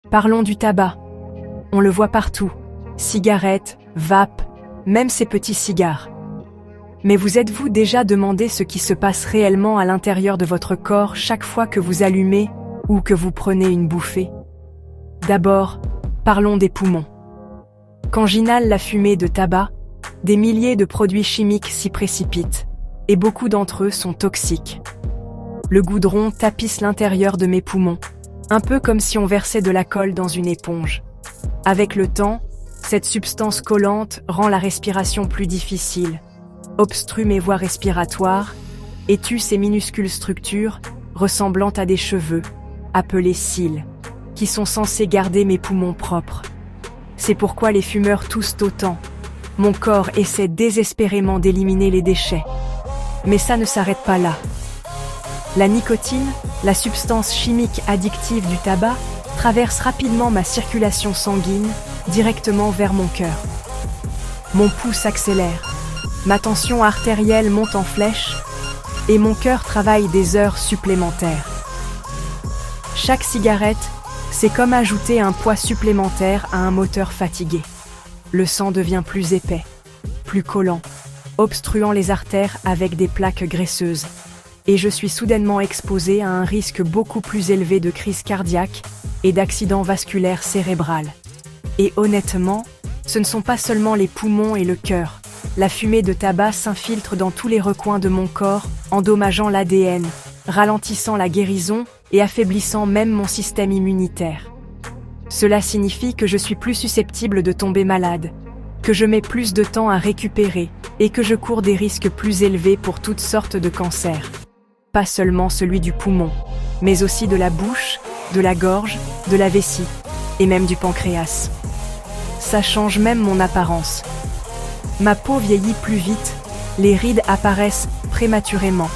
Parlons du tabac. On le voit partout. Cigarettes, vapes, même ces petits cigares. Mais vous êtes-vous déjà demandé ce qui se passe réellement à l'intérieur de votre corps chaque fois que vous allumez ou que vous prenez une bouffée? D'abord, parlons des poumons. Quand j'inhale la fumée de tabac, des milliers de produits chimiques s'y précipitent, et beaucoup d'entre eux sont toxiques. Le goudron tapisse l'intérieur de mes poumons, un peu comme si on versait de la colle dans une éponge. Avec le temps, cette substance collante rend la respiration plus difficile, obstrue mes voies respiratoires et tue ces minuscules structures ressemblant à des cheveux, appelées cils, qui sont censés garder mes poumons propres. C'est pourquoi les fumeurs toussent autant. Mon corps essaie désespérément d'éliminer les déchets. Mais ça ne s'arrête pas là. La nicotine, la substance chimique addictive du tabac, traverse rapidement ma circulation sanguine directement vers mon cœur. Mon pouls s'accélère, ma tension artérielle monte en flèche et mon cœur travaille des heures supplémentaires. Chaque cigarette, c'est comme ajouter un poids supplémentaire à un moteur fatigué. Le sang devient plus épais, plus collant, obstruant les artères avec des plaques graisseuses. Et je suis soudainement exposé à un risque beaucoup plus élevé de crise cardiaque et d'accident vasculaire cérébral. Et honnêtement, ce ne sont pas seulement les poumons et le cœur. La fumée de tabac s'infiltre dans tous les recoins de mon corps, endommageant l'ADN, ralentissant la guérison et affaiblissant même mon système immunitaire. Cela signifie que je suis plus susceptible de tomber malade, que je mets plus de temps à récupérer et que je cours des risques plus élevés pour toutes sortes de cancers. Pas seulement celui du poumon, mais aussi de la bouche, de la gorge, de la vessie et même du pancréas. Ça change même mon apparence. Ma peau vieillit plus vite, les rides apparaissent prématurément,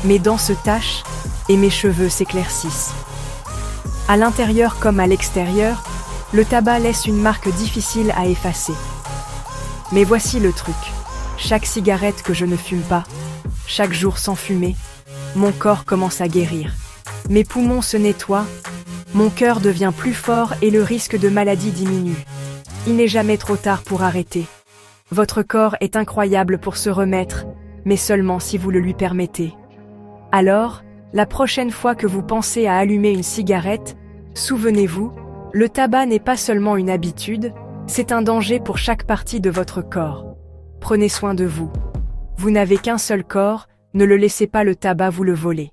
mes dents se tachent et mes cheveux s'éclaircissent. À l'intérieur comme à l'extérieur, le tabac laisse une marque difficile à effacer. Mais voici le truc. Chaque cigarette que je ne fume pas, chaque jour sans fumer, mon corps commence à guérir. Mes poumons se nettoient, mon cœur devient plus fort et le risque de maladie diminue. Il n'est jamais trop tard pour arrêter. Votre corps est incroyable pour se remettre, mais seulement si vous le lui permettez. Alors, la prochaine fois que vous pensez à allumer une cigarette, souvenez-vous, le tabac n'est pas seulement une habitude, c'est un danger pour chaque partie de votre corps. Prenez soin de vous. Vous n'avez qu'un seul corps, ne le laissez pas le tabac vous le voler.